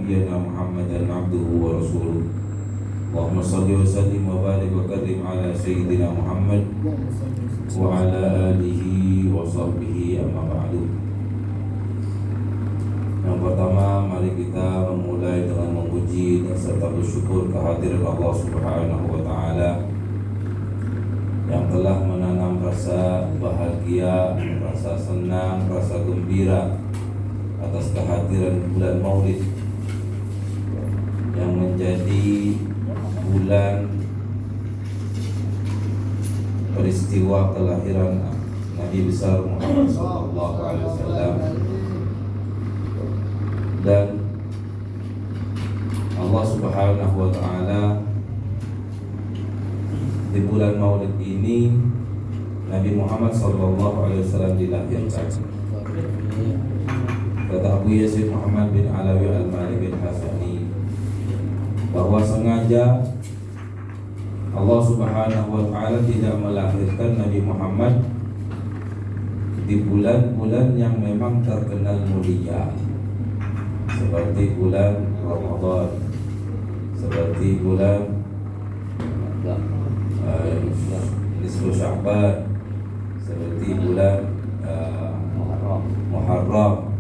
نبينا محمدا عبده ورسوله اللهم صل وسلم وبارك وكرم على سيدنا محمد وعلى آله وصحبه أما بعد. Yang pertama, mari kita memulai dengan memuji dan serta bersyukur kehadiran Allah Subhanahu wa Ta'ala yang telah menanam rasa bahagia, rasa senang, rasa gembira atas kehadiran bulan Maulid yang menjadi bulan peristiwa kelahiran Nabi besar Muhammad SAW. Dan Allah Subhanahu wa Ta'ala di bulan Maulid ini Nabi Muhammad SAW dilahirkan. Kata Abu Yazid Muhammad bin Alawi Al-Malik bin Hasani bahwa sengaja Allah Subhanahu wa Ta'ala tidak melahirkan Nabi Muhammad di bulan-bulan yang memang terkenal mulia, seperti bulan Ramadan, seperti bulan Nisfu Sya'ban, seperti bulan Muharram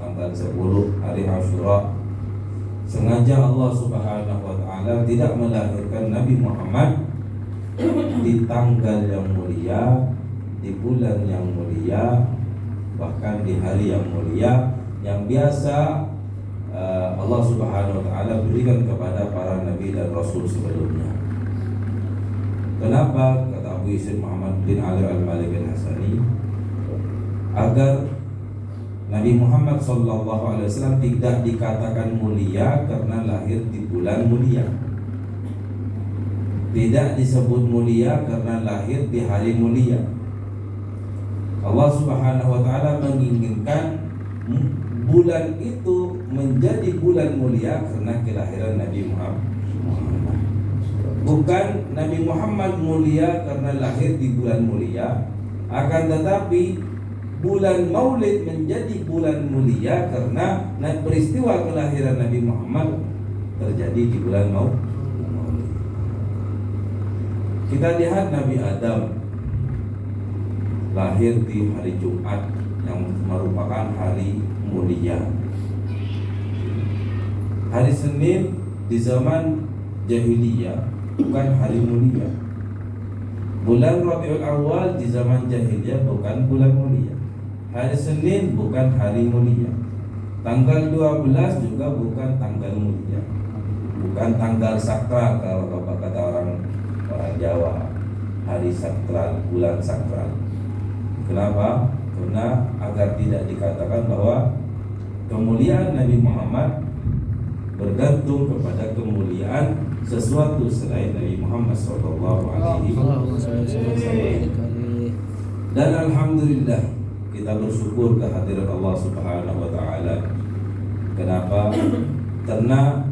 tanggal 10 hari Asyura. Sengaja Allah Subhanahu wa Ta'ala tidak melahirkan Nabi Muhammad di tanggal yang mulia, di bulan yang mulia, bahkan di hari yang mulia yang biasa Allah Subhanahu wa Ta'ala berikan kepada para nabi dan rasul sebelumnya. Kenapa? Kata Abu Yazid Muhammad bin Ali Al-Malik bin Hasani, agar Nabi Muhammad SAW tidak dikatakan mulia karena lahir di bulan mulia, tidak disebut mulia karena lahir di hari mulia. Allah Subhanahu wa Ta'ala menginginkan bulan itu menjadi bulan mulia karena kelahiran Nabi Muhammad. Bukan Nabi Muhammad mulia karena lahir di bulan mulia, akan tetapi bulan Maulid menjadi bulan mulia karena peristiwa kelahiran Nabi Muhammad terjadi di bulan Maulid. Kita lihat Nabi Adam lahir di hari Jumat yang merupakan hari mulia. Hari Senin di zaman jahiliyah bukan hari mulia. Bulan Rabiul Awal di zaman jahiliyah bukan bulan mulia. Hari Senin bukan hari mulia. Tanggal 12 juga bukan tanggal mulia. Bukan tanggal sakral kalau kata orang Jawa. Hari sakral, bulan sakral. Kenapa? Karena agar tidak dikatakan bahwa kemuliaan Nabi Muhammad bergantung kepada kemuliaan sesuatu selain Nabi Muhammad SAW. Dan alhamdulillah kita bersyukur kehadiran Allah Subhanahu wa Ta'ala. Kenapa? Karena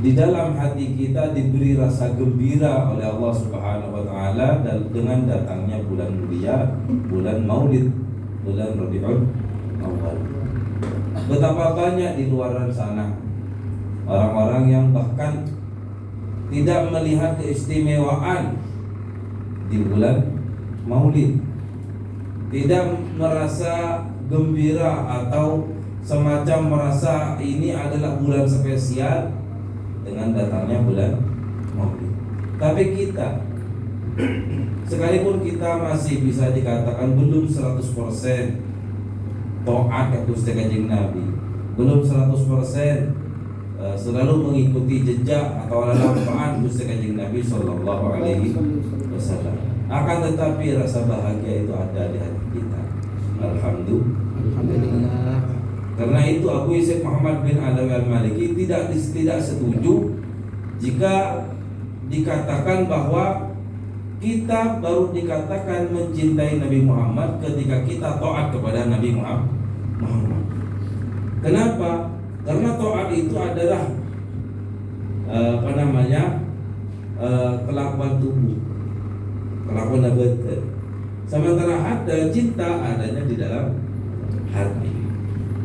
di dalam hati kita diberi rasa gembira oleh Allah Subhanahu wa Ta'ala dengan datangnya bulan mulia, bulan Maulid, bulan Rabiul Awal. Betapa banyak di luar sana orang-orang yang bahkan tidak melihat keistimewaan di bulan Maulid, tidak merasa gembira atau semacam merasa ini adalah bulan spesial dengan datangnya bulan Maulid. Tapi kita, sekalipun kita masih bisa dikatakan belum 100% taat ke Gusti Kanjeng Nabi, belum 100% selalu mengikuti jejak atau lampaan Gusti Kanjeng Nabi Sallallahu Alaihi Wasallam, akan tetapi rasa bahagia itu ada di hati kita. Alhamdulillah. Karena itu Abu Yazid Muhammad bin Alawi Al-Maliki tidak setuju jika dikatakan bahwa kita baru dikatakan mencintai Nabi Muhammad ketika kita taat kepada Nabi Muhammad. Kenapa? Karena taat itu adalah kelakuan tubuh, kelakuan batin. Sementara cinta adanya di dalam hati.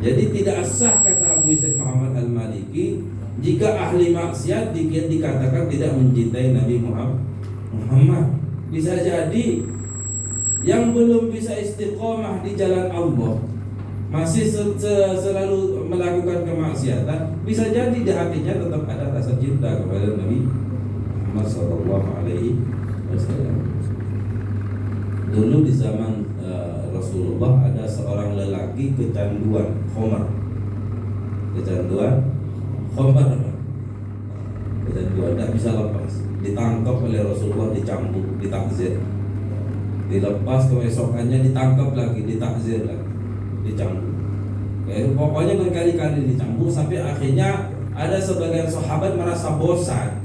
Jadi tidak sah kata Abu Abu Syed Muhammad Al-Maliki, jika ahli maksiat dikatakan tidak mencintai Nabi Muhammad. Bisa jadi yang belum bisa istiqomah di jalan Allah, masih selalu melakukan kemaksiatan, bisa jadi di hatinya tetap ada rasa cinta kepada Nabi Muhammad Sallallahu Alaihi Wasallam. Dulu di zaman Rasulullah ada seorang lelaki kecanduan khamar, kecanduan, tidak bisa lepas. Ditangkap oleh Rasulullah, dicambuk, ditakzir, dilepas, keesokannya ditangkap lagi, ditakzir lagi, dicambuk. Pokoknya berkali-kali dicambuk sampai akhirnya ada sebagian sahabat merasa bosan.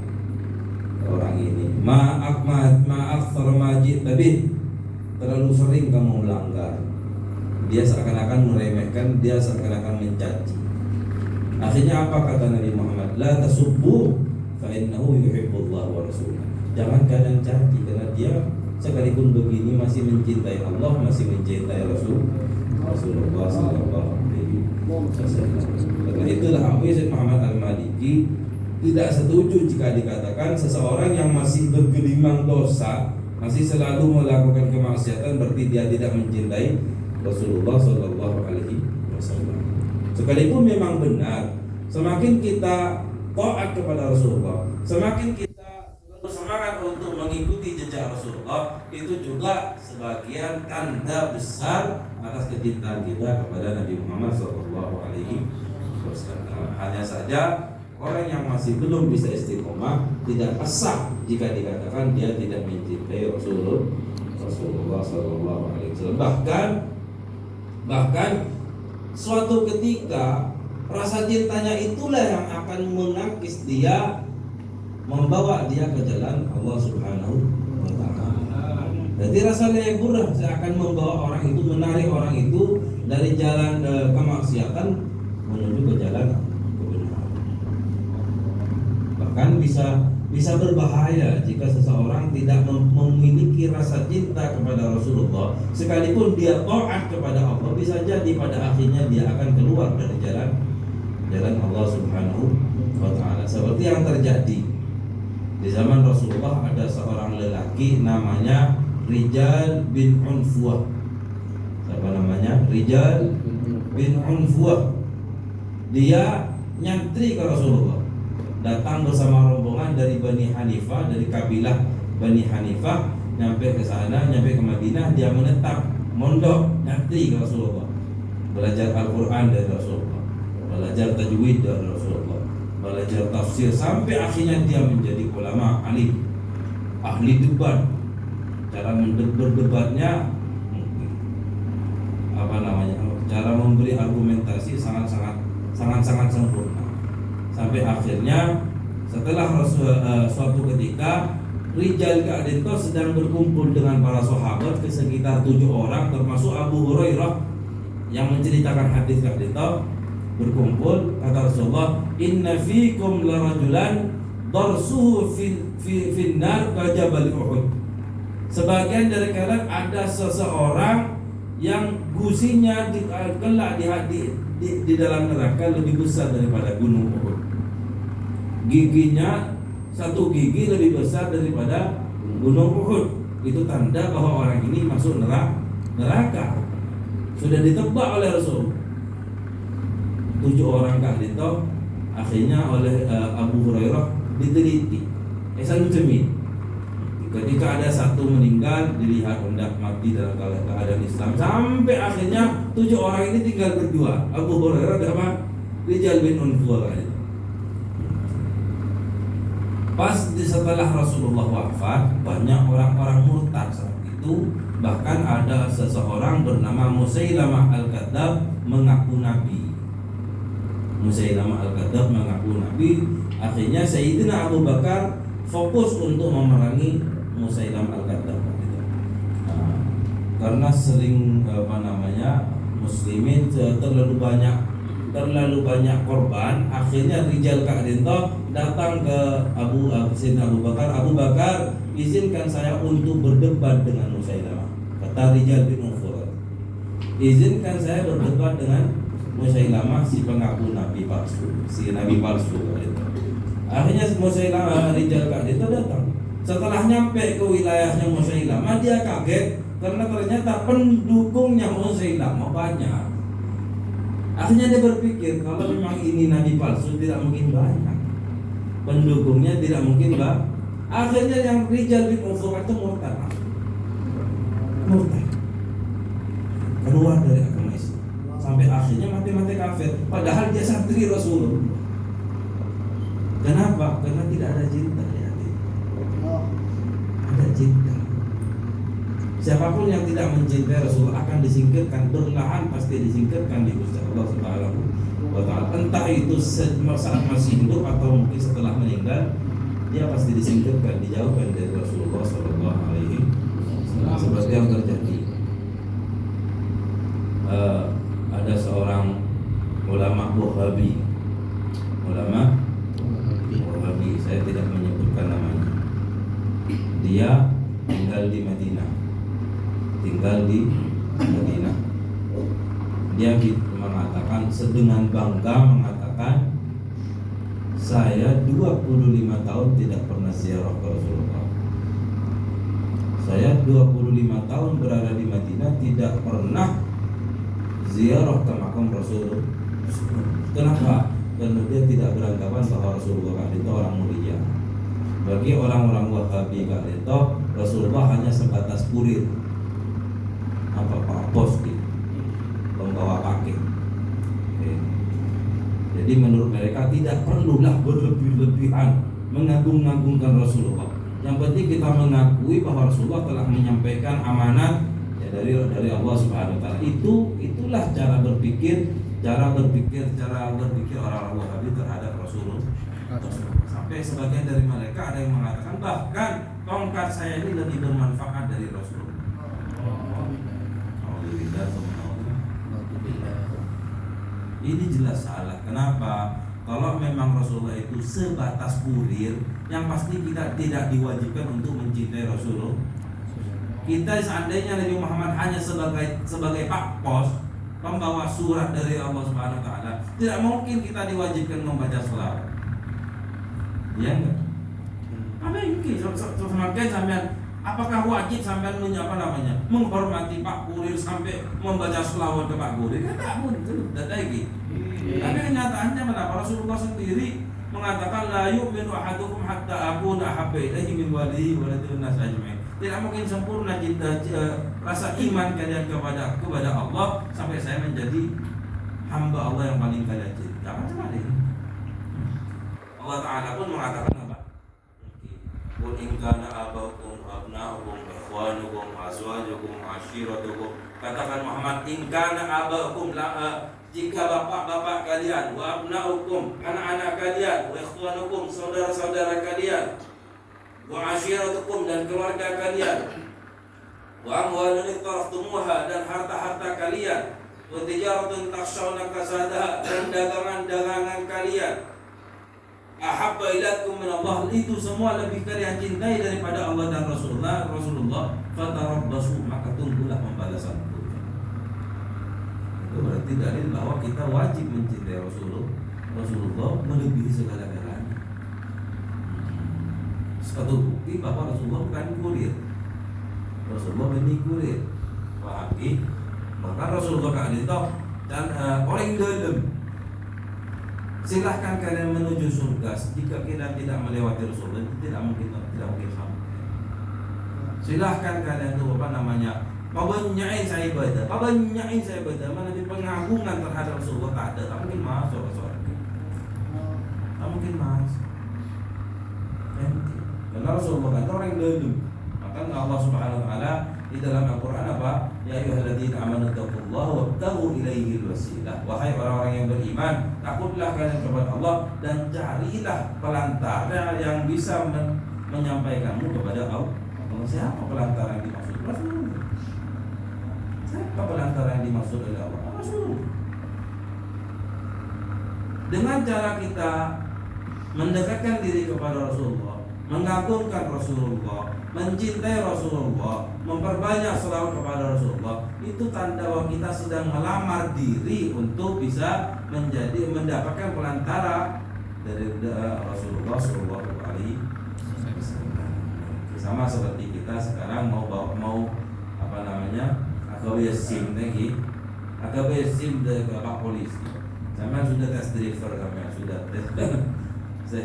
Orang ini maaf termajid tapi terlalu sering kamu melanggar. Dia seakan-akan meremehkan, dia seakan-akan mencaci. Akhirnya apa kata Nabi Muhammad? La tasubbu fa innahu yuhibbullah wa rasuluh. Jangan kalian caci, karena dia sekalipun begini masih mencintai Allah, masih mencintai Rasulullah sallallahu alaihi wasallam. Karena itulah Abu Syed Muhammad Al-Maliki tidak setuju jika dikatakan seseorang yang masih bergelimang dosa, masih selalu melakukan kemaksiatan, berarti dia tidak mencintai Rasulullah sallallahu alaihi wasallam. Sekalipun memang benar, semakin kita taat kepada Rasulullah, semakin kita bersemangat untuk mengikuti jejak Rasulullah, itu juga sebagian tanda besar atas kecintaan kita kepada Nabi Muhammad Sallallahu Alaihi Wasallam. Hanya saja orang yang masih belum bisa istiqomah tidak sah jika dikatakan dia tidak mencintai Rasulullah Sallallahu Alaihi Wasallam. Bahkan suatu ketika rasa cintanya itulah yang akan mengakis dia, membawa dia ke jalan Allah Subhanahu wa Ta'ala. Jadi rasa leburah akan membawa orang itu, menarik orang itu dari jalan kemaksiatan menuju ke jalan kebenaran. Bahkan bisa berbahaya jika seseorang tidak memiliki rasa cinta kepada Rasulullah, sekalipun dia taat kepada Allah, bisa jadi pada akhirnya dia akan keluar dari jalan Allah Subhanahu wa Ta'ala. Seperti yang terjadi di zaman Rasulullah, ada seorang lelaki namanya Rijal bin Unfuah. Siapa namanya? Rijal bin Unfuah. Dia nyantri ke Rasulullah, datang bersama rombongan dari Bani Hanifah, dari kabilah Bani Hanifah, nyampe ke sana, nyampe ke Madinah, dia menetap mondok nyantri ke Rasulullah, belajar Al-Quran dari Rasulullah, belajar tajwid dari Rasulullah, belajar tafsir, sampai akhirnya dia menjadi ulama alim, ahli debat. Cara berdebatnya cara memberi argumentasi sangat sempurna. Sampai akhirnya setelah suatu ketika Rijal Ka'dinto sedang berkumpul dengan para sahabat sekitar 7 orang, termasuk Abu Hurairah yang menceritakan hadis Ka'dinto. Berkumpul, kata Rasulullah, inna fikum larajulan darsuhu fin nar ka jabal Uhud. Sebagian dari kalian ada seseorang yang gusinya kelak di dalam neraka lebih besar daripada gunung Uhud. Giginya, satu gigi lebih besar daripada gunung Uhud. Itu tanda bahwa orang ini masuk neraka. Sudah ditebak oleh Rasul. 7 orang Ka'dinto akhirnya oleh Abu Hurairah diteliti. Selalu cermin. Ketika ada satu meninggal, dilihat hendak mati dalam keadaan Islam, sampai akhirnya 7 orang ini tinggal berdua, Abu Hurairah sama Rijal bin Unfuah. Pas setelah Rasulullah wafat, banyak orang-orang murtad saat itu. Bahkan ada seseorang bernama Musailamah Al-Kadzab mengaku Nabi. Musailamah Al-Kadzab mengaku Nabi. Akhirnya Sayyidina Abu Bakar fokus untuk memerangi Musailamah Al-Kadzab. Karena sering muslimin terlalu banyak korban, akhirnya Rijal Ka'dinto datang ke Sayyidina Abu Bakar, izinkan saya untuk berdebat dengan Musailamah. Kata Rijal bin Unfuah, izinkan saya berdebat dengan Musailamah si pengaku Nabi. Pak palsu, si nabi palsu itu. Akhirnya Musailamah Rijal Ka'ab itu datang. Setelah nyampe ke wilayahnya Musailamah, dia kaget karena ternyata pendukungnya Musailamah banyak. Akhirnya dia berpikir, kalau memang ini nabi palsu, tidak mungkin banyak pendukungnya, tidak mungkin banyak. Akhirnya yang Rijal bin Uthman itu murtad, keluar dari agama Islam, sampai akhirnya mati kafir. Padahal dia santri Rasulullah. Kenapa? Karena tidak ada cinta di hati. Ada cinta. Siapapun yang tidak mencintai Rasulullah akan disingkirkan, berlahan pasti disingkirkan di Gusti Allah Subhanahu wa Ta'ala. Entah itu saat masih hidup atau mungkin setelah meninggal, dia pasti disingkirkan, dijauhkan dari Rasulullah Sallallahu Alaihi Wasallam. Seperti yang terjadi. Ada seorang ulama Wahabi, saya tidak menyebutkan namanya. Dia tinggal di Madinah. Dia mengatakan dengan bangga mengatakan, saya 25 tahun tidak pernah ziarah ke Rasulullah. Saya 25 tahun berada di Madinah tidak pernah ziarah ke makam Rasulullah. Kenapa? Karena dia tidak beranggapan bahwa Rasulullah itu orang mulia. Bagi orang-orang Wahabi itu Rasulullah hanya sebatas kurir, Pak Bos gitu, pembawa paket. Jadi menurut mereka tidak perlulah berlebih-lebihan mengagung-agungkan Rasulullah. Yang penting kita mengakui bahwa Rasulullah telah menyampaikan amanat ya dari Allah Subhanahu wa Ta'ala. Itulah cara berpikir orang-orang Wahabi terhadap Rasulullah. Sampai sebagian dari mereka ada yang mengatakan bahkan tongkat saya ini lebih bermanfaat dari Rasulullah. Ini jelas salah. Kenapa? Kalau memang Rasulullah itu sebatas kurir, yang pasti kita tidak diwajibkan untuk mencintai Rasulullah. Kita seandainya Nabi Muhammad hanya sebagai pak pos, pembawa surat dari Allah Subhanahu wa Ta'ala, tidak mungkin kita diwajibkan membaca selawat. Iya enggak? Apa mungkin semakin sampean, apakah wajib sampean menghormati Pak Kurir sampai membaca selawat ke Pak Kurir? Tidak mungkin, tidak lagi. Tapi kenyataannya kenapa? Rasulullah sendiri mengatakan la yu'minu ahadukum hatta akuna ahabba ilaihi min walihi wa nas ajma'in. Tidak mungkin sempurna rasa iman kalian kepada Allah sampai saya menjadi hamba Allah yang paling kalian cinta. Macam ini. Allah Ta'ala pun mengatakan apa? Qul in kana abaukum abnaukum ikhwanukum azwajukum ashiratukum. Katakan Muhammad, in kana abaukum jika bapak-bapak kalian, wa abnaukum anak-anak kalian, wa ikhwanukum saudara-saudara kalian, wa ashiratukum dan keluarga kalian, wa amwalun iqtaraftumuha dan harta-harta kalian, wa tijaratun takhshawna kasadaha dan dagangan-dagangan kalian, ahabba ilaikum min Allah, itu semua lebih kalian cintai daripada Allah dan Rasulullah, fatarabbasu, maka tunggulah pembalasan itu. Itu berarti dalil bahwa kita wajib mencintai Rasulullah melebihi segala-galanya. Satu bukti bahwa Rasulullah bukan kurir. Rasulullah ini kurir. Wahabi, maka Rasulullah itu dan orang dalam. Silahkan kalian menuju surga. Jika kita tidak melewati Rasulullah, itu tidak mungkin sampai. Silahkan kalian itu pabanyain saya ibadah, mana di pengagungan terhadap Rasulullah tak ada, tak mungkin masuk ke surga. Tak mungkin masuk. Karena Rasulullah itu orang dalam. Maka Allah Subhanahu wa Ta'ala di dalam Al-Quran apa? Ya ayyuhalladzina amanu taqullaha wabtaghu ilaihil wasilah. Wahai orang-orang yang beriman, takutlah kalian kepada Allah dan carilah pelantara yang bisa menyampaikanmu kepada Allah. Siapa pelantara yang dimaksud? Rasulullah. Siapa pelantara yang dimaksud oleh Allah? Rasulullah. Dengan cara kita mendekatkan diri kepada Rasulullah, mengagungkan Rasulullah, mencintai Rasulullah, memperbanyak selawat kepada Rasulullah, itu tanda bahwa kita sedang melamar diri untuk bisa mendapatkan pelantara dari Rasulullah Shallallahu Alaihi Wasallam. Sama seperti kita sekarang mau AKW SIM lagi, AKW SIM dari Bapak Polisi. Sama sudah tes driver, kami sudah tes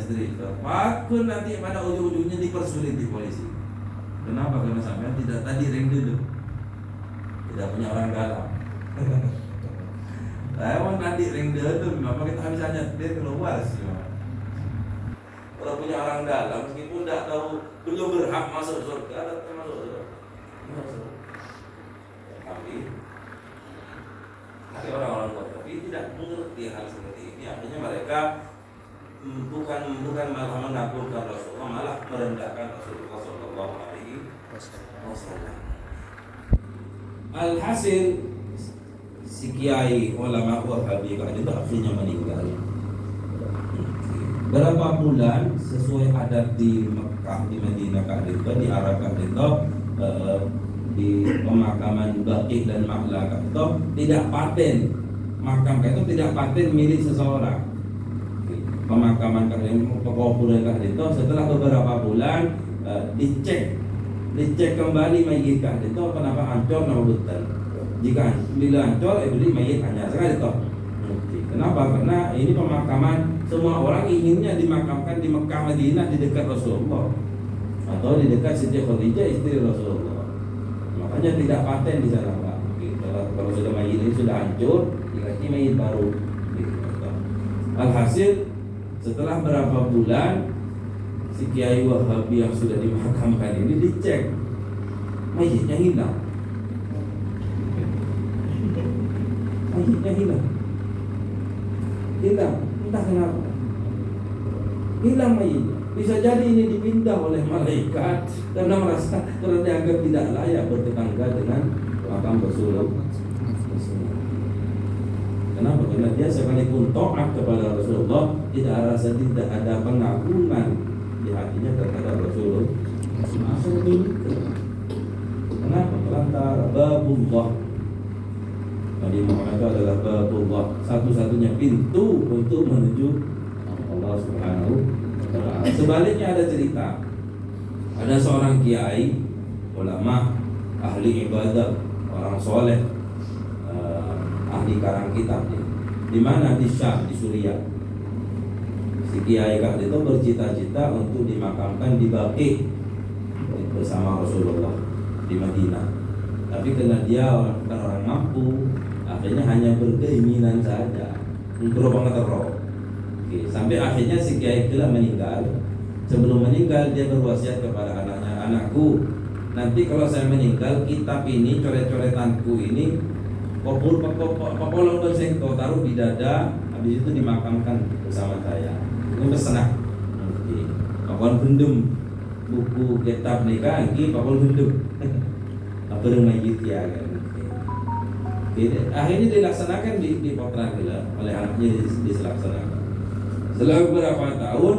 driver. Waktu nanti pada ujung-ujungnya dipersulit di polisi. Kenapa? Karena sampai tidak tadi ring duduk, tidak punya orang dalam. Saya nanti ring duduk, maka kita bisa nyetir keluar sih. Kalau punya orang dalam, meskipun tidak tahu belum berhak masuk surga, tetap masuk surga. Tapi orang-orang tapi tidak mengerti hal seperti ini. Artinya mereka bukan malah mengagungkan Rasulullah, malah merendahkan Rasulullah Shallallahu Alaihi Wasallam. Alhasil si kiai ulama Wahabi itu akhirnya meninggal. Berapa bulan sesuai adat di Mekah, di Madinah itu, di Arab itu, di pemakaman Baqi dan Ma'la itu tidak paten. Makam itu tidak paten milik seseorang. Pemakaman pekuburan itu setelah beberapa bulan dicek kembali mayit itu kenapa hancur nama betul. Jika bila hancur beli mayit hanya sekali itu. Kenapa? Karena ini pemakaman semua orang inginnya dimakamkan di Mekah Madinah di dekat Rasulullah atau di dekat Siti Khadijah istri Rasulullah. Makanya tidak paten di sana Pak. Kalau sudah mayit ini sudah hancur, dikasih mayit baru. Alhasil setelah berapa bulan si Kiai Wahabi yang sudah dimakamkan ini dicek mayitnya hilang. Mayitnya hilang, entah kenapa hilang mayitnya. Bisa jadi ini dipindah oleh malaikat karena dianggap tidak layak bertetangga dengan makam Rasulullah. Kenapa? Karena dia sekalipun taat kepada Rasulullah tidak ada pengagungan di hatinya terhadap Rasulullah. Kenapa? Pelantara babullah. Nabi Muhammad itu adalah babullah, satu-satunya pintu untuk menuju Allah Subhanahu wa Ta'ala. Sebaliknya ada cerita, ada seorang kiai, ulama, ahli ibadah, orang soleh, ahli karang kitab, di mana di Syam, di Suriah. Si kiai itu bercita-cita untuk dimakamkan di Baqi bersama Rasulullah di Madinah. Tapi karena dia bukan orang mampu, akhirnya hanya berkeinginan saja untuk pengeterok. Sampai akhirnya si kiai itu meninggal. Sebelum meninggal dia berwasiat kepada anaknya, anakku, nanti kalau saya meninggal kitab ini, coret-coretanku ini, popolong bersih kau taruh di dada, habis itu dimakamkan bersama saya. Ini pesanak. Pakon gendum buku kitab nikah, ini pakon gendum. Apa rumah ya kan? Akhirnya dilaksanakan di Potran oleh anaknya dilaksanakan. Setelah beberapa tahun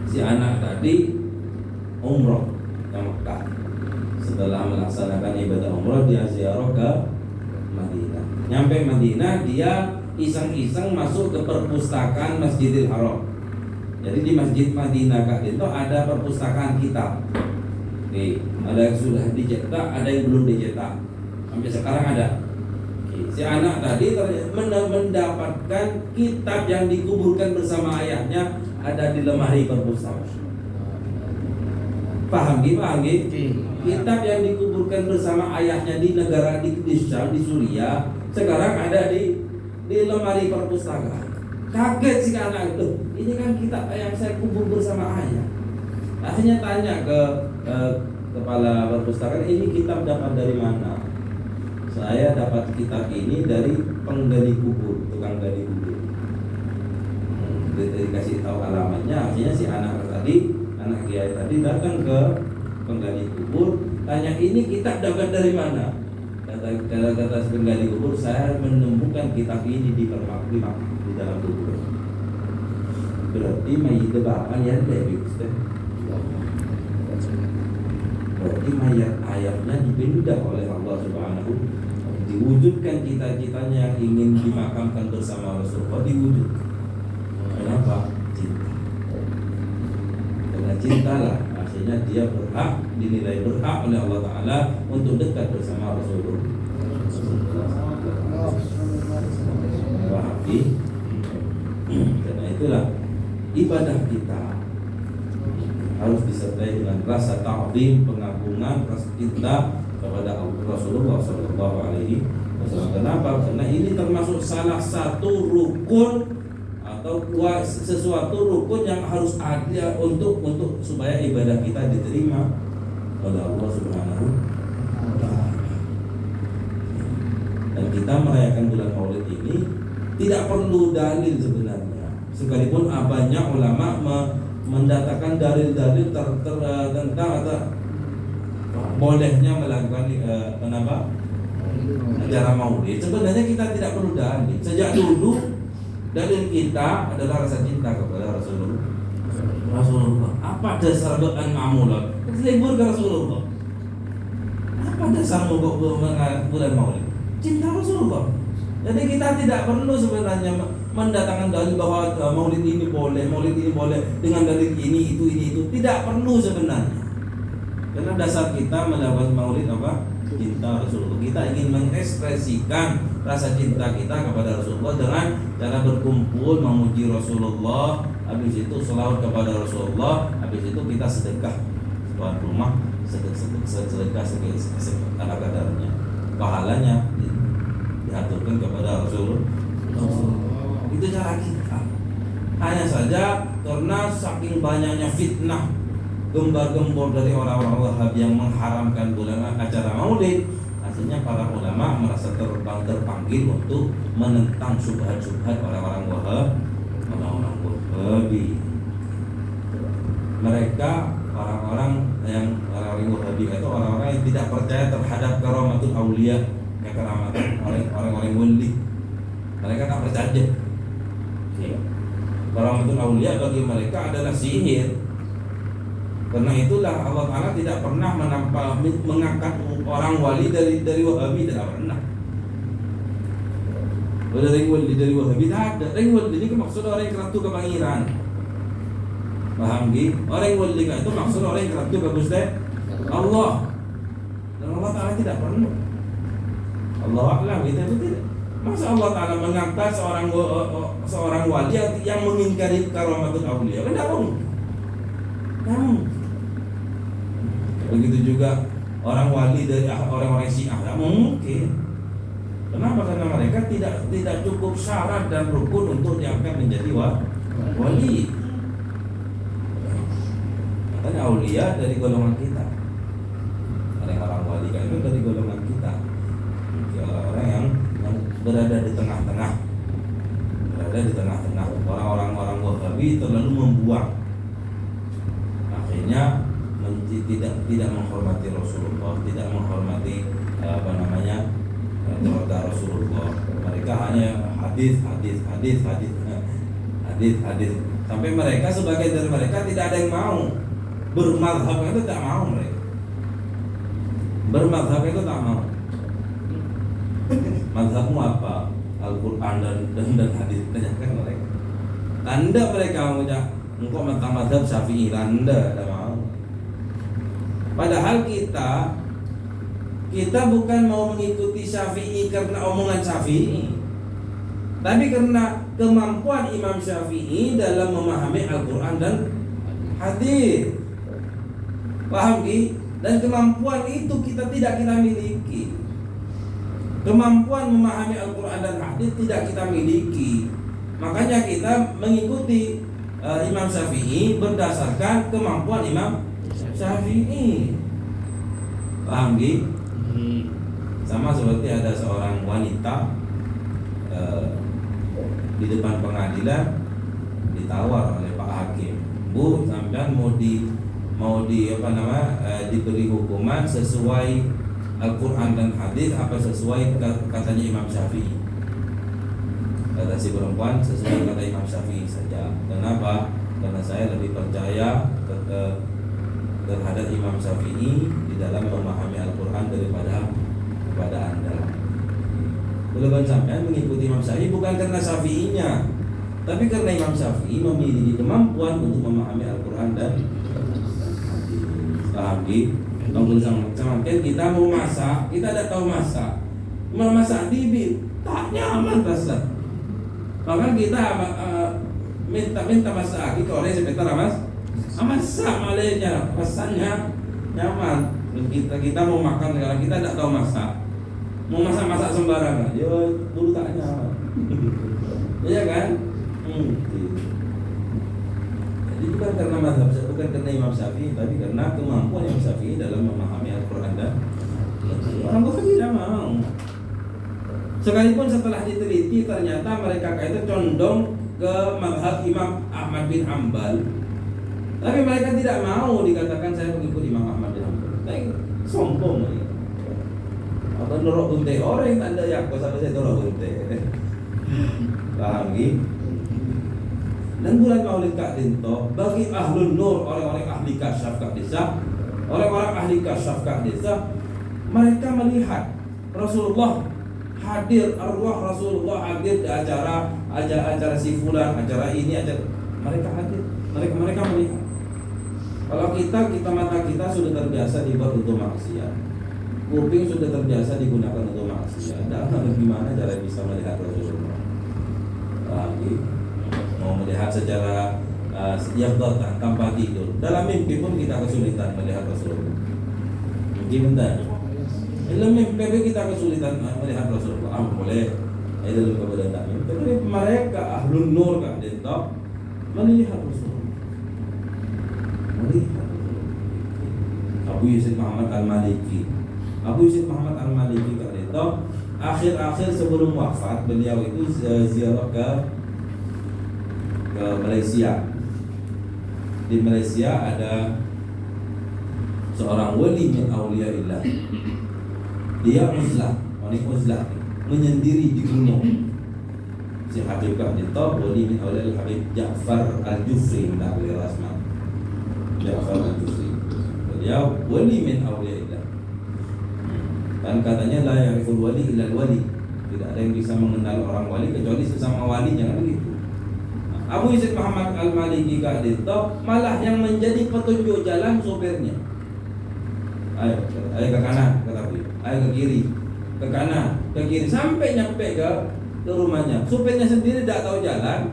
si anak tadi umroh ke Mekah. Setelah melaksanakan ibadah umroh dia ziarah ke Madinah. Nyampe Madinah dia iseng-iseng masuk ke perpustakaan Masjidil Haram. Jadi di Masjid Madinah itu ada perpustakaan kitab. Ada yang sudah dicetak, ada yang belum dicetak. Sampai sekarang ada. Si anak tadi mendapatkan kitab yang dikuburkan bersama ayahnya ada di lemari perpustakaan. Paham? Kitab yang dikuburkan bersama ayahnya di negara di Syam, di Suriah, sekarang ada di lemari perpustakaan. Kaget si anak itu. Ini kan kitab yang saya kubur bersama ayah. Akhirnya tanya ke kepala perpustakaan, ini kitab dapat dari mana? Saya dapat kitab ini dari penggali kubur, tukang gali kubur. Dikasih tahu alamatnya, akhirnya si anak kiai tadi datang ke penggali kubur, tanya ini kitab dapat dari mana? Kata si penggali kubur, saya menemukan kitab ini di dalam kubur. Berarti mayit bapak ya Dewi Ustaz. Berarti mayat ayahnya dipindah oleh Allah Subhanahu. diwujudkan cita-citanya yang ingin dimakamkan bersama Rasulullah, diwujudkan. Kenapa? Cinta. Karena cintalah akhirnya dia berhak, dinilai berhak oleh Allah Ta'ala untuk dekat bersama Rasulullah. Karena itulah ibadah kita harus disertai dengan rasa ta'zim, pengagungan, rasa cinta kepada Rasulullah Sallallahu Alaihi Wasallam. Kenapa? Karena ini termasuk salah satu rukun atau sesuatu rukun yang harus ada untuk supaya ibadah kita diterima oleh Allah Subhanahu wa Ta'ala. Dan kita merayakan bulan Maulid ini tidak perlu dalil sebenarnya, sekalipun banyak ulama mendatangkan dalil-dalil tentang bolehnya melakukan acara maulid. Sebenarnya kita tidak perlu dalil. Sejak dulu dalil kita adalah rasa cinta kepada Rasulullah. Apa dasar doan ma'mulat? Libur ke Rasulullah. Apa dasar bulan maulid? Cinta Rasulullah. Jadi kita tidak perlu sebenarnya mendatangkan dalil bahwa maulid ini boleh dengan dalil ini itu. Tidak perlu sebenarnya. Karena dasar kita melakukan maulid apa? Cinta Rasulullah. Kita ingin mengekspresikan rasa cinta kita kepada Rasulullah dengan cara berkumpul memuji Rasulullah. Habis itu selawat kepada Rasulullah. Habis itu kita sedekah tuan rumah, sedekah ala kadarnya. Pahalanya diaturkan kepada Rasulullah. Itu cara kita. Hanya saja karena saking banyaknya fitnah gembar-gembor dari orang-orang Wahabi yang mengharamkan bulan acara maulid, akhirnya para ulama merasa terpanggil untuk menentang syubhat-syubhat orang-orang Wahabi. Mereka orang-orang Wahabi itu orang-orang yang tidak percaya terhadap karamatul aulia, keramatan orang-orang wali. Mereka tak percaya. Karamatul aulia bagi mereka adalah sihir. Karena itulah Allah Ta'ala tidak pernah mengangkat orang wali dari Wahabi, tidak pernah. Dari wali dari Wahabi tak ada. Orang wali ini maksud orang yang keratu ke pangeran. Paham gitu? Orang yang wali itu maksud orang yang keratu ke Gusti Allah. Dan Allah Ta'ala tidak pernah. Allah A'lam gitu tidak. Masa Allah Ta'ala mengangkat seorang wali yang mengingkari karamatul aulia? Kenapa? Begitu juga orang wali dari orang-orang Syiah, tidak mungkin. Kenapa? Karena mereka tidak cukup syarat dan rukun untuk diangkat menjadi wali. Makanya aulia dari golongan kita. Orang wali kan itu dari golongan kita. Orang-orang yang berada di tengah-tengah. Orang-orang Wahabi terlalu membuang. Akhirnya tidak menghormati Rasulullah, tidak menghormati keluarga Rasulullah. Mereka hanya hadis. Sampai mereka sebagian dari mereka tidak ada yang mau bermadhab, itu tak mau mereka. Bermadhab itu tak mau. Madhabmu apa? Al-Quran dan hadis. Tanyakan mereka. Tanda mereka mengucap engkau madhab Syafi'i, Anda tidak mau. Padahal kita bukan mau mengikuti Syafi'i karena omongan Syafi'i, tapi karena kemampuan Imam Syafi'i dalam memahami Al-Quran dan hadis. Paham ki? Dan kemampuan itu kita miliki. Kemampuan memahami Al-Quran dan hadis tidak kita miliki. Makanya kita mengikuti Imam Syafi'i berdasarkan kemampuan Imam Syafi'i. Paham ki? Sama seperti ada seorang wanita di depan pengadilan ditawar oleh Pak Hakim, Bu, sampean diberi hukuman sesuai Al-Quran dan hadis apa sesuai katanya Imam Syafi'i? Kata si perempuan, sesuai kata Imam Syafi'i saja. Kenapa? Karena saya lebih percaya terhadap Imam Syafi'i di dalam memahami Al-Quran daripada Anda. Golongan sampean mengikuti Imam Syafi'i bukan karena Syafi'inya, tapi karena Imam Syafi'i memiliki kemampuan untuk memahami Al-Quran dan hadis. Paham gitu? Kalau sama kita mau masak, kita tidak tahu masak, mau masak tibit, tak nyaman rasa. Bahkan kita minta masak ke orang sebentar mas, masak malainya, rasanya nyaman. Kita mau makan, kalau kita tidak tahu masak, mau masak sembarangan, ya dulu tak nyaman. Iya kan? Jadi bukan karena mazhab, bukan karena Imam Syafi'i, tapi karena kemampuan Imam Syafi'i dalam memahami Al-Quran dan orang kafir tidak mau. Sekalipun setelah diteliti ternyata mereka itu condong ke mazhab Imam Ahmad bin Hanbal, tapi mereka tidak mau dikatakan saya mengikuti Imam Ahmad bin Hanbal. Sombong ini. Apa norok bunte orang yang tanda yakko sampai saya norok bunte. Paham gitu? Dan bulan Maulid Kak Dinto bagi ahlul nur, orang-orang ahli kasyaf Kak Desa, orang-orang ahli kasyaf Kak Desa, mereka melihat Rasulullah hadir, arwah Rasulullah hadir di acara si fulan, acara ini, acara mereka hadir, mereka melihat. Kalau kita mata kita sudah terbiasa dibuat untuk maksiat, kuping sudah terbiasa digunakan untuk maksiat, dan bagaimana cara bisa melihat Rasulullah lagi? Mau melihat secara yaqdatan tanpa tidur, dalam mimpi pun kita kesulitan melihat Rasulullah. Mungkin benar. Dalam mimpi kita kesulitan melihat Rasulullah. Boleh. Itu kepada kami. Tapi mereka ahlun nur kan itu melihat Rasulullah. Melihat Abu Yazid Muhammad Al-Maliki. Abu Yazid Muhammad Al-Maliki kan itu akhir-akhir sebelum wafat beliau itu ziarah ke Malaysia. Di Malaysia ada seorang wali min auliyaillah. Dia uzlah, menyendiri di gunung. Si Habib Qahdito wali min auliyaillah Habib Ja'far Al-Jufri, tidak boleh rasma. Ja'far Al-Jufri. Beliau wali min auliyaillah. Dan katanya la ya'riful wali illa al-wali. Tidak ada yang bisa mengenal orang wali kecuali sesama wali, jangan begitu. Abu Yazid Muhammad Al-Maliki Qahdito malah yang menjadi petunjuk jalan sopirnya. Ayo ke kanan, kata beliau. Ayo ke kiri, ke kanan, ke kiri, sampai nyampe ke rumahnya. Sopirnya sendiri tidak tahu jalan.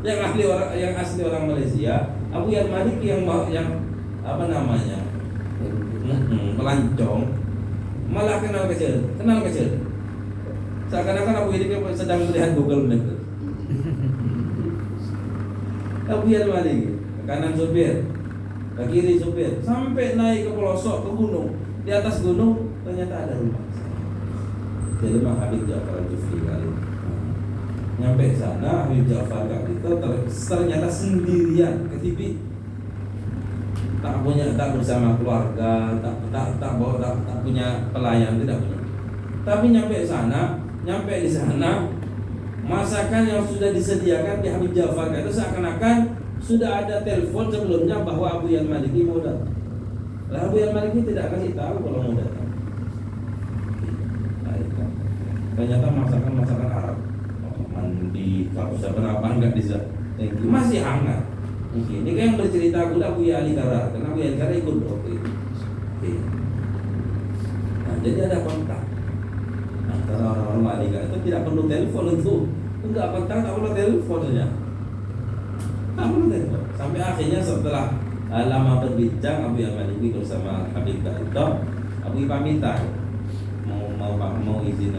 Yang asli orang Malaysia, Abu Yazid Maliki yang apa namanya, pelancong, malah kenal kecil. Seakan-akan Abu Yazid sedang melihat Google Maps. Abu Yazid Maliki, ke kanan sopir, ke kiri sopir, sampai naik ke pelosok ke gunung. Di atas gunung ternyata ada rumah. Jadi rumah Habib Ja'far Al-Jufri kali. Nyampe sana Habib Ja'far itu ternyata sendirian ke TV. Tak bersama keluarga, tak punya pelayan, tidak punya. Tapi nyampe di sana masakan yang sudah disediakan di Habib Ja'far itu seakan-akan sudah ada telepon sebelumnya bahwa Abu Yazid Maliki mau datang. Lah Abu Yazid Maliki tidak kasih tahu kalau mau datang. Ternyata masakan Arab. Mandi, kalau kenapa enggak bisa? Masih hangat. Mungkin ini kan yang bercerita aku Abu Ali Kara, karena Abu Ali Kara ikut waktu itu. Nah, jadi ada kontak. Antara orang-orang Malika itu tidak perlu telepon untuk kontak, tak perlu telepon saja. Tak perlu telepon. Sampai akhirnya setelah lama berbincang Abu Yazid Maliki bersama Habib Qahdito, Abu pamitan mau izin,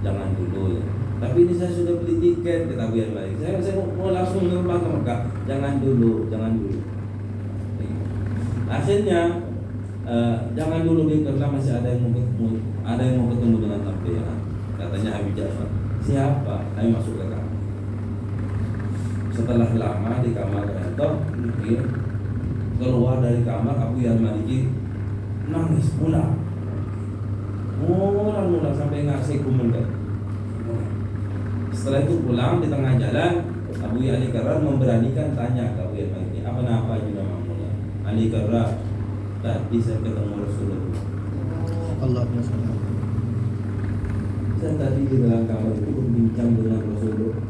jangan dulu ya. Tapi ini saya sudah beli tiket, kata Abu Yazid Maliki. Saya mau langsung terbang ke Mekah. Jangan dulu. Akhirnya jangan dulu karena masih ada yang mau ketemu dengan sampean. Katanya Habib Ja'far. Siapa? Ayo masuk ke kamar. Setelah lama di kamar itu, keluar dari kamar Abu Yazid Maliki nangis mulai sampai ngasih kumendak. Setelah itu pulang di tengah jalan Abu Ali Karrar memberanikan tanya ke Abu Yazid Maliki, apa nama juga mamunya? Ali Karrar, tadi saya ketemu Rasulullah. Allahumma shalli. Saya tadi di dalam kamar itu berbincang dengan Rasulullah.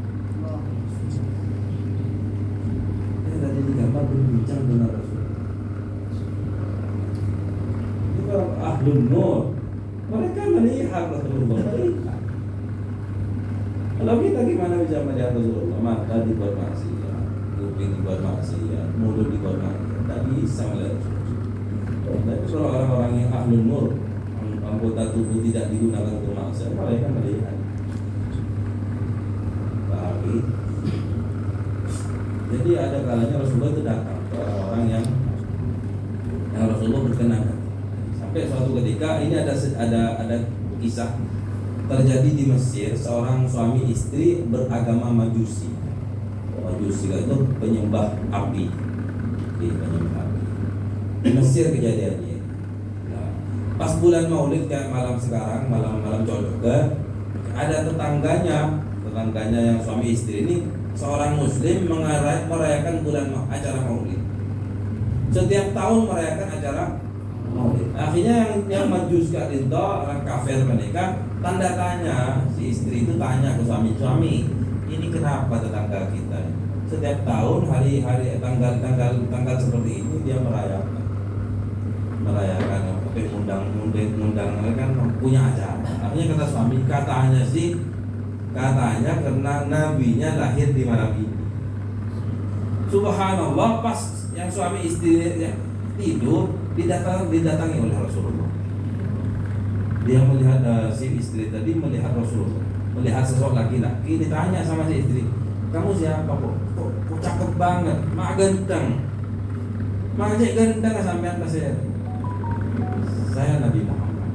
Saya tadi di kamar berbincang dengan Rasulullah. Itu orang ahlun nur. Mereka melihat Rasulullah. Kalau kita gimana bisa melihat Rasulullah? Mata dibuat maksiat, kuping dibuat maksiat, mulut dibuat maksiat. Tidak bisa melihat Rasulullah. Tapi kalau orang-orang yang ahlun nur, anggota tubuh tidak digunakan untuk maksiat, mereka melihat. Pahami? Jadi ada kalanya Rasulullah itu datang ke orang-orang yang Rasulullah berkenan. Sampai suatu ketika ini ada kisah terjadi di Mesir, seorang suami istri beragama Majusi. Majusi itu penyembah api. Penyembah api. Di Mesir kejadiannya. Pas bulan Maulid kayak malam sekarang, malam Colok, ada tetangganya yang suami istri ini seorang Muslim merayakan acara Maulid. Setiap tahun merayakan acara Maulid. Akhirnya yang Majus Kak Dinto, orang kafir menikah, tanda tanya si istri itu tanya ke suami, ini kenapa tetangga kita? Setiap tahun hari-hari tanggal seperti ini dia merayakan tapi undang kan punya acara. Akhirnya kata suami, katanya karena nabinya lahir di malam ini. Subhanallah, pas yang suami istri tidur didatangi oleh Rasulullah. Dia melihat si istri tadi melihat Rasulullah, melihat sosok laki-laki, ditanya sama si istri, kamu siapa kok cakep banget, mak ganteng sampean pas saya Nabi Muhammad,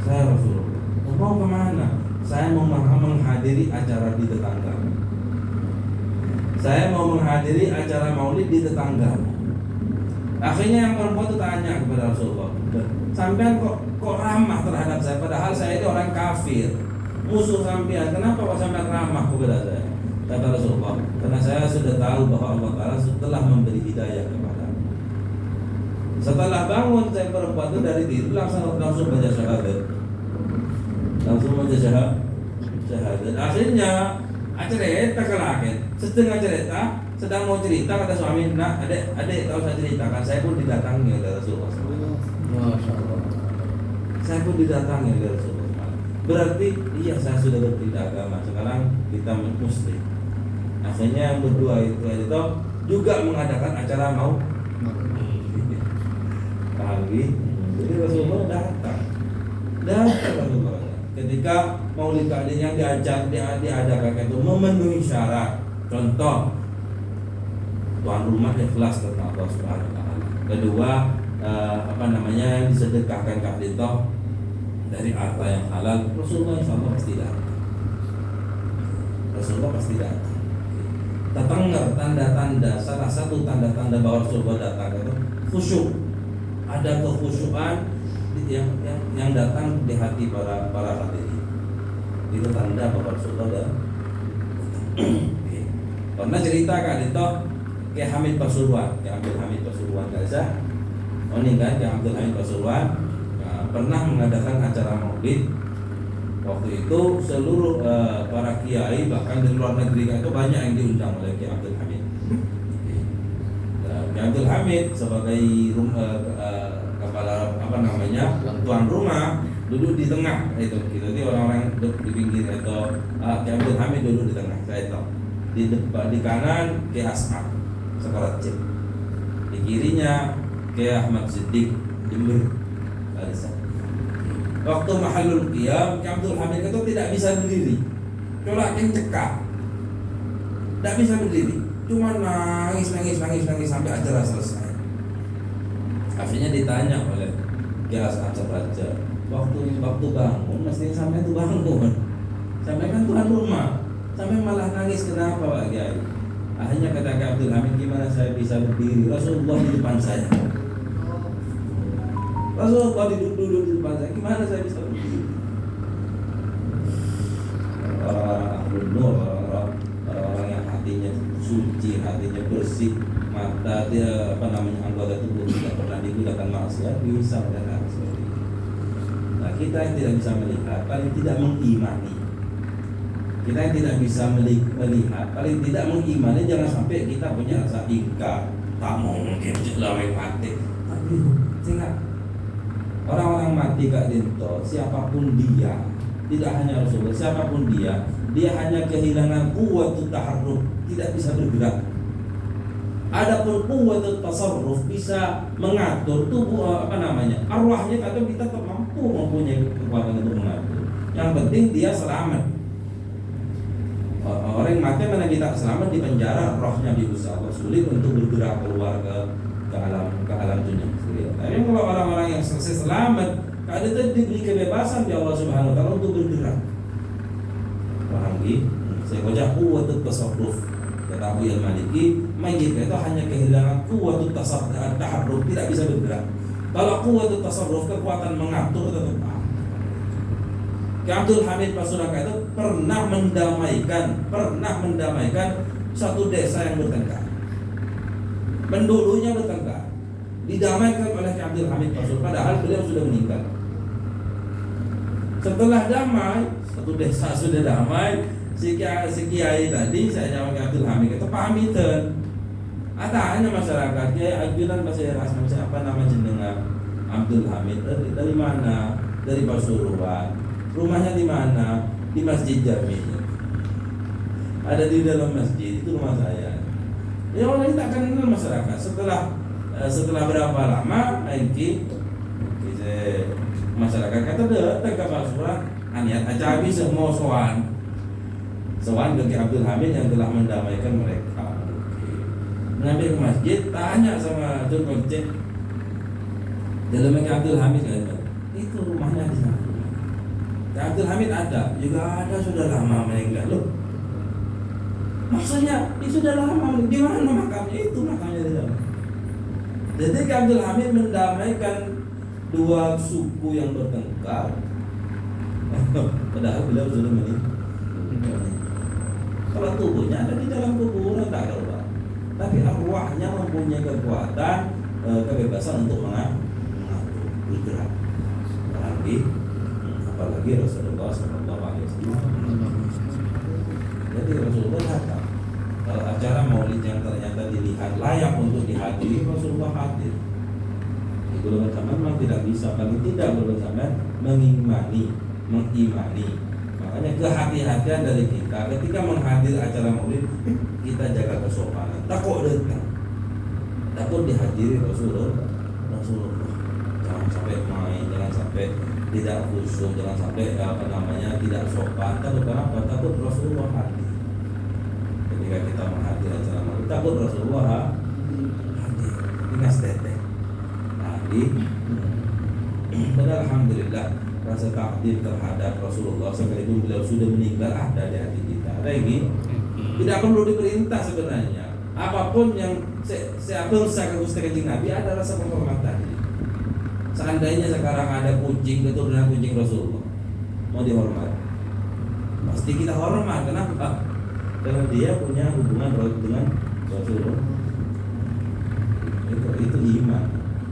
saya Rasulullah. Mau kemana? Saya mau menghadiri acara di tetangga. Saya mau menghadiri acara Maulid di tetangga. Akhirnya yang perempuan itu tanya kepada Rasulullah, sampean kok ramah terhadap saya, padahal saya ini orang kafir, musuh sampean. Kenapa kok sampean ramah kepada saya? Kata Rasulullah, karena saya sudah tahu bahwa Allah Ta'ala telah memberi hidayah kepada. Setelah bangun saya perempuan itu dari tidur langsung baca syahadat. Akhirnya cerita ke laki, setengah cerita sedang mau cerita kata suami, nak adik tahu saya ceritakan, saya pun didatangi oleh Rasulullah. Masya Allah. Saya pun didatangi oleh Rasulullah. Berarti iya saya sudah berpindah agama, sekarang kita Muslim. Akhirnya yang berdua itu juga mengadakan acara mau. Jadi Rasulullah datang Rasulullah. Ketika Maulid Ka'din yang diadakan itu memenuhi syarat. Contoh, tuan rumah ikhlas karena Allah Subhanahu wa taala. Kedua, yang disedekahkan Ka'din dari harta yang halal. Rasulullah insyaallah pasti datang. Tetangga tanda-tanda, salah satu tanda-tanda bahwa Rasulullah datang itu khusyuk. Ada kekhusyukan yang datang di hati para hadirin. Itu tanda bahwa Rasulullah datang. Pernah cerita kan itu Kiai Hamid Pasuruan, Gaza. Oh ini kan Kiai Abdul Hamid Pasuruan pernah mengadakan acara Maulid. Waktu itu seluruh para kiai bahkan di luar negeri itu banyak yang diundang oleh Kiai Abdul Hamid. Kiai Abdul Hamid sebagai kepala tuan rumah duduk di tengah itu. Jadi orang-orang duduk di pinggir itu. Kiai Abdul Hamid duduk di tengah. Saya tahu. Di kanan Kiai As'ad Sekolah Cip. Di kirinya Kiai Ahmad Siddiq Jember. Waktu mahalul qiyam, Kiai Abdul Hamid itu tidak bisa berdiri. Colakin cekak. Tidak bisa berdiri. Cuma nangis sampai acara selesai. Akhirnya ditanya oleh Kiai As'ad Raja, waktu bangun mestinya sampai itu bangun. Sampai kan tuan rumah. Sampai malah nangis, kenapa Pak Kiai? Akhirnya kata Kiai Abdul Hamid, gimana saya bisa berdiri? Rasulullah di depan saya. Rasulullah duduk di depan saya, gimana saya bisa berdiri? Orang-orang yang hatinya suci, hatinya bersih, mata dia anggota tubuh tidak pernah digunakan maksiat bisa melihat seperti itu. Nah, kita yang tidak bisa melihat, paling tidak mengimani. Kita yang tidak bisa melihat, paling tidak mengimani. Jangan sampai kita punya rasa ingkar, tak mungkin jelaweng mati. Tapi ingat, orang-orang mati Kak Dinto, siapapun dia, tidak hanya Rasulullah, siapapun dia hanya kehilangan quwwatut taharruk, tidak bisa bergerak. Adapun quwwatut tasarruf, bisa mengatur tubuh, arwahnya kadang kita tetap mampu mempunyai kekuatan untuk mengatur. Yang penting dia selamat. Orang yang mati mana kita selamat di penjara, rohnya diusir Allah, sulit untuk bergerak keluar ke alam dunia. Tapi kalau orang-orang yang sukses selamat, ada diberi kebebasan di Allah Subhanahu wa taala untuk bergerak. Paham gitu? Saya baca quwwatut tasarruf. Kata Abu Al-Maliki, mayit itu hanya kehilangan quwwatut taharruk, tidak bisa bergerak. Kalau quwwatut tasarruf, kekuatan mengatur, tetap ada. Abdul Hamid Pasuraka itu pernah mendamaikan satu desa yang bertengkar. Penduduknya bertengkar, didamaikan oleh Abdul Hamid Pasuraka, padahal beliau sudah meninggal. Setelah damai, satu desa sudah damai, si kiai tadi, saya jawab Abdul Hamid itu pamitan. Ada hanya masyarakat kiai ajudan bahasa Erasmus, apa nama jenengan Abdul Hamid, dari mana? Dari Pasuruan. Rumahnya di mana? Di Masjid Jami. Ada di dalam masjid, itu rumah saya. Ya orang tak kenal masyarakat. Setelah berapa lama, masyarakat kata datang ke Pasuruan, aniat aja habis semua sowan ke Abdul Hamid yang telah mendamaikan mereka. Mengambil ke masjid, tanya sama Abdul Hamid, dalam Abdul Hamid itu rumahnya di sana. Abdul Hamid ada, juga ada sudah lama meninggal. Loh, maksudnya itu sudah lama, di mana makamnya? Itu makamnya di sana. Jadi Abdul Hamid mendamaikan dua suku yang bertengkar, padahal beliau sudah meninggal. Kalau tubuhnya ada di dalam kuburan tak keluar, tapi arwahnya mempunyai kekuatan, kebebasan untuk mengatur, bergerak. Apalagi Rasulullah SAW. Jadi Rasulullah datang. Kalau acara maulid yang ternyata dilihat layak untuk dihadiri, Rasulullah hadir. Di golongan zaman memang tidak bisa, paling tidak golongan zaman mengimani. Makanya kehati-hatian dari kita ketika menghadiri acara maulid, kita jaga kesopanan. Takut datang, takut dihadiri Rasulullah. Jangan sampai main, jangan sampai tidak khusyuk, jangan sampai tidak sopan. Takut kenapa? Takut Rasulullah hadir. Ketika kita menghadiri acara maulid, takut Rasulullah hadir. Ingat teteh hadir. Dan alhamdulillah, rasa takdir terhadap Rasulullah sekalipun beliau sudah meninggal ada di hati kita. Ada ini tidak perlu diperintah sebenarnya. Apapun yang seabang Gusti Kanjeng Nabi, ada rasa penghormatan. Seandainya sekarang ada kucing, keturunan kucing Rasulullah, mau dihormat, pasti kita hormat. Kenapa? Karena dia punya hubungan dengan Rasulullah. Itu iman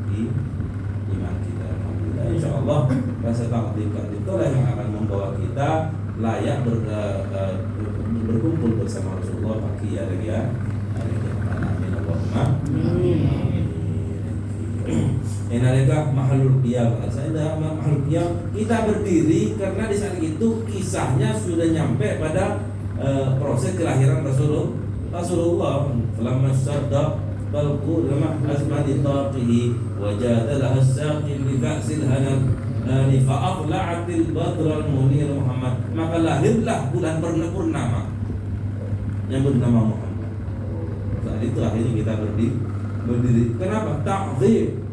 kita. Alhamdulillah, insya Allah rasa takdir itulah yang akan membawa kita layak berkumpul bersama Rasulullah. Amin Allahumma amin. Enalika mahalul qiyam. Saya dah mahalul qiyam. Kita berdiri karena di saat itu kisahnya sudah nyampe pada proses kelahiran Rasulullah. Falamma sadda balqu lama asmadi taqihi wajadalah as-saqi bi fa'sil hanan fa atla'atil badral munir Muhammad. Maka lahirlah bulan purnama yang bernama Muhammad. Saat itu akhirnya kita berdiri. Kenapa? Ta'zim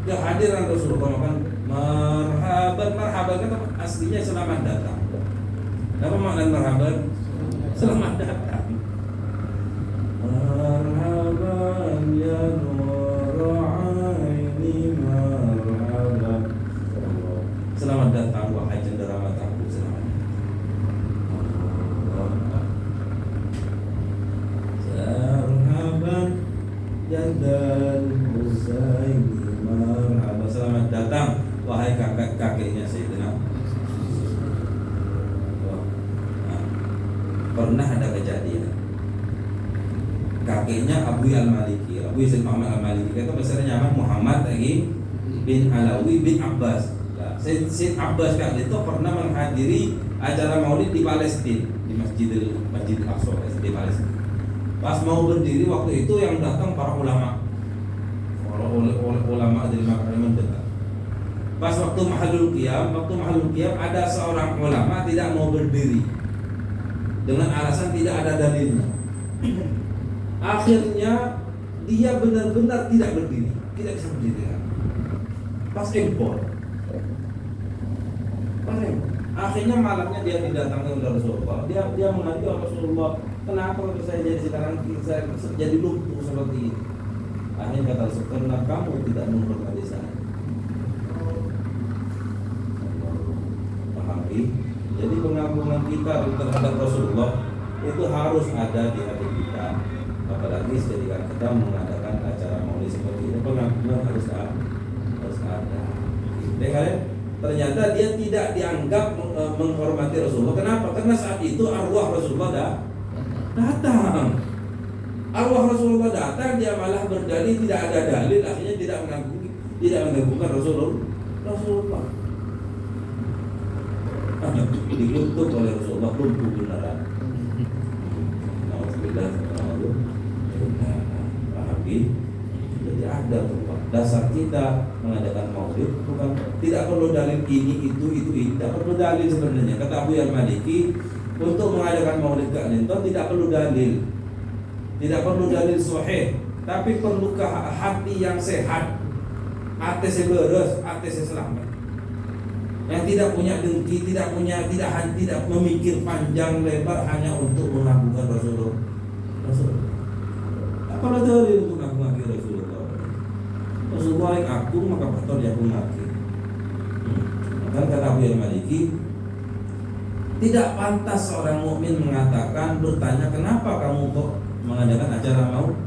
kehadiran Rasulullah. Kan marhaban kata aslinya selamat datang. Apa makna marhaban? Selamat datang. Marhaban ya nur aini marhaban. Selamat datang wahai cendera mataku, selamat. Marhaban jadal Husaini marhaban. Selamat datang wahai kakeknya kakeknya Abu Al-Maliki, Abu Yazid Muhammad Al-Maliki, itu besarnya nama Muhammad lagi bin Alawi bin Abbas. Nah, Sayyid Abbas kan itu pernah menghadiri acara Maulid di Palestina, di Masjid Al-Aqsa di Palestina. Pas mau berdiri waktu itu yang datang para ulama dari Makkah mendekat. Pas waktu mahalul qiyam ada seorang ulama tidak mau berdiri dengan alasan tidak ada dalilnya. Akhirnya dia benar-benar tidak berdiri, tidak bisa berdiri. Pas impor. Akhirnya malamnya dia didatangi oleh Rasulullah. Dia mengadu Rasulullah, kenapa saya jadi sekarang saya jadi lumpuh seperti ini? Akhirnya kata Rasulullah, karena kamu tidak menghormati saya. Pahami? Jadi pengagungan kita terhadap Rasulullah itu harus ada di hati kita. Apalagi ketika kita mengadakan acara maulid seperti ini, pengagungan harus ada. Ternyata dia tidak dianggap menghormati Rasulullah. Kenapa? Karena saat itu arwah Rasulullah datang. Arwah Rasulullah datang, dia malah berdalil tidak ada dalil, akhirnya tidak mengagungkan Rasulullah. Dikutuk oleh Rasulullah lumpuh beneran. Alhamdulillah. Pahami? Jadi ada tempat dasar kita mengadakan maulid bukan tidak perlu dalil ini itu tidak perlu dalil sebenarnya. Kata Abu Al-Maliki, untuk mengadakan maulid ke Alinton tidak perlu dalil sahih, tapi perlu hati yang sehat, hati beres, hati selamat, yang tidak punya dengki, tidak memikir panjang lebar hanya untuk mengagungkan Rasulullah. Apa dalil untuk mengagungkan Rasulullah yang agung maka patut diagungkan. Maka kata Abu Al-Maliki, tidak pantas seorang mukmin mengatakan bertanya kenapa kamu kok mengadakan acara maulid?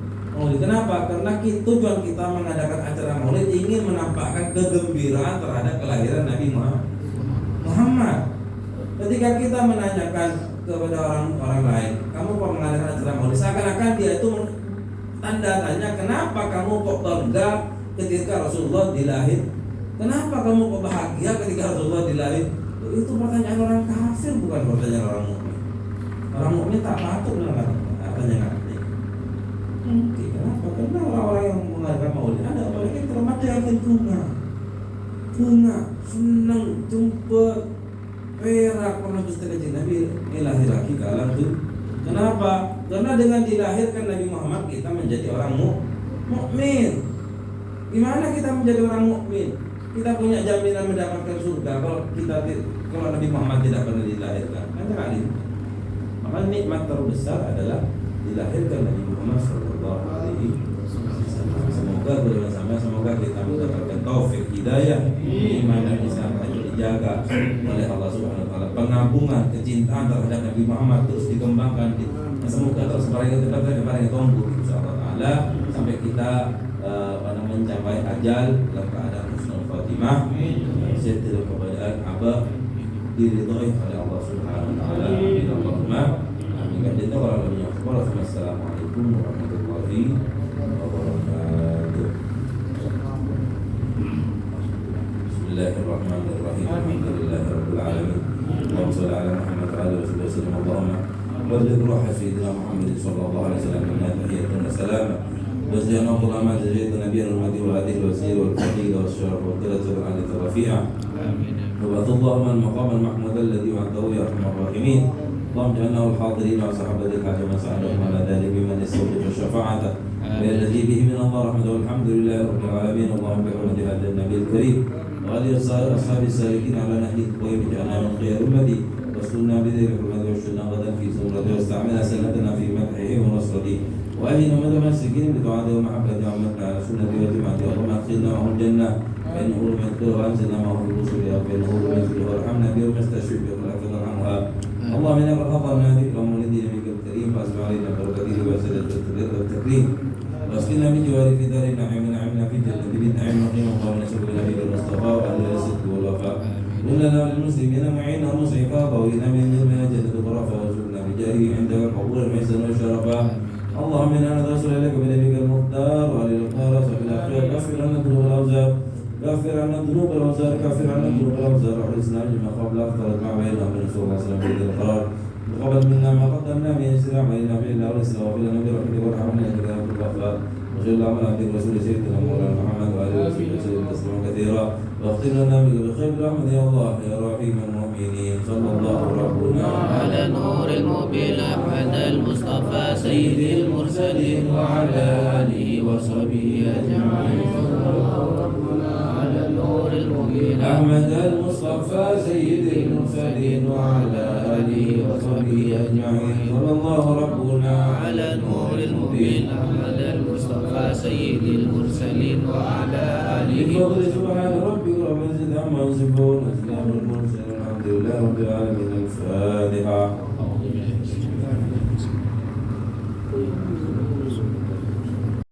Kenapa? Karena tujuan kita mengadakan acara maulid ingin menampakkan kegembiraan terhadap kelahiran Nabi Muhammad. Ketika kita menanyakan kepada orang lain, kamu kok mengadakan acara maulid? Seakan-akan dia itu tanda tanya, kenapa kamu kok bangga ketika Rasulullah dilahir? Kenapa kamu kok bahagia ketika Rasulullah dilahir? Itu pertanyaan orang kafir, bukan pertanyaan orang mukmin. Orang mukmin tak patut dengan pertanyaan ini. Kenapa? Karena orang-orang yang mengadakan maulid ada apalagi termasuk yang bunga, senang, jemput, perak, pernah bersedia Nabi dilahir lagi ke alam itu. Kenapa? Karena dengan dilahirkan Nabi Muhammad kita menjadi orang mukmin. Gimana kita menjadi orang mukmin? Kita punya jaminan mendapatkan surga kalau Nabi Muhammad tidak pernah dilahirkan. Kan maka nikmat terbesar adalah dilahirkan Nabi Muhammad sallallahu alaihi wasallam. Semoga kita mendapatkan taufik hidayah, iman dan Islam itu dijaga oleh Allah Subhanahu wa taala. Pengagungan, kecintaan terhadap Nabi Muhammad terus dikembangkan. Semoga terus barang tumbuh insyaallah taala sampai kita mencapai ajal dalam keadaan husnul khatimah, setelah keadaan abad diridhoi oleh Allah Subhanahu wa taala. Allahumma amin. Wassalamualaikum warahmatullahi wabarakatuh. Bismillahirrahmanirrahim. Alhamdulillahirabbil alamin. Allahumma shalli ala Muhammad wa ala alihi wasallam. Allahumma baligh ruh sayyidina Muhammad sallallahu alaihi wasallam min tahiyyatun wa salam. وزينا اللهم جزيت نبينا المهدي وهذه الوسيله والفضيله والشرف والدرجه العاليه الرفيعه. وبعث اللهم المقام المحمود الذي وعده يا ارحم الراحمين. اللهم اجعلنا الحاضرين وصحابه الحاج وسعدهم على ذلك بمن يستوجب شفاعته والذي به من الله رحمه والحمد لله رب العالمين. اللهم بحرمه هذا النبي الكريم وعلى اصحاب السالكين على نهج الطيب اجعلنا من خير امتي واسترنا بذكر حرمته واشتنا غدا في سورته واستعملنا سنتنا في مدحه ونصرته وأهلنا متمسكين بطاعته ومحبته وعملنا على سنة وجماعته. اللهم أدخلنا معهم الجنة فإنه لم يدخلها وأنزلنا معهم في الرسل فإنه لم يدخلها وارحمنا بهم واستشفع بهم ولا عنها. اللهم إنك حفظنا ذكر مولدي نبيك الكريم فأسمع علينا بركته وسدد والتكريم واسقنا من جوار في دار النعيم ونعمنا في جنة بالنعيم نقيم. اللهم نسأل النبي المصطفى وأهل الصدق والوفاء. قل لنا وللمسلمين معينا ومصيفا طوينا من جنة الغرفاء وارزقنا بجاهه عندك قبول المحسن والشرفاء. اللهم إنا نتوسل إليك بنبيك المختار وعلي المختار وصحبه الأخيار كفر عنا الذنوب والأوزار كفر عنا الذنوب والأوزار كفر عنا الذنوب والأوزار وحرصنا مما قبل أفضلت مع بيننا وبين رسول الله صلى الله عليه وسلم القرار وقبل منا ما قدمنا من إسلام علينا بإلا ورسلا وفي لنا برحمتك وارحمنا إنك يا رب الغفار وصلى الله على عبدك ورسول سيدنا مولانا محمد وآله وصحبه وسلم تسليما كثيرا واختم لنا بخير الرحمة يا الله يا رحيم المؤمنين صلى الله ربنا على نور المبين أحمد المصطفى سيد المرسلين وعلى آله وصحبه أجمعين صلى الله ربنا على نور المبين أحمد المصطفى سيد المرسلين وعلى آله وصحبه أجمعين صلى الله ربنا على نور المبين أحمد المصطفى سيد المرسلين وعلى آله بفضل سبحان ربك رب العزة عما يصفون وسلام المرسلين والحمد لله رب العالمين. الفاتحة.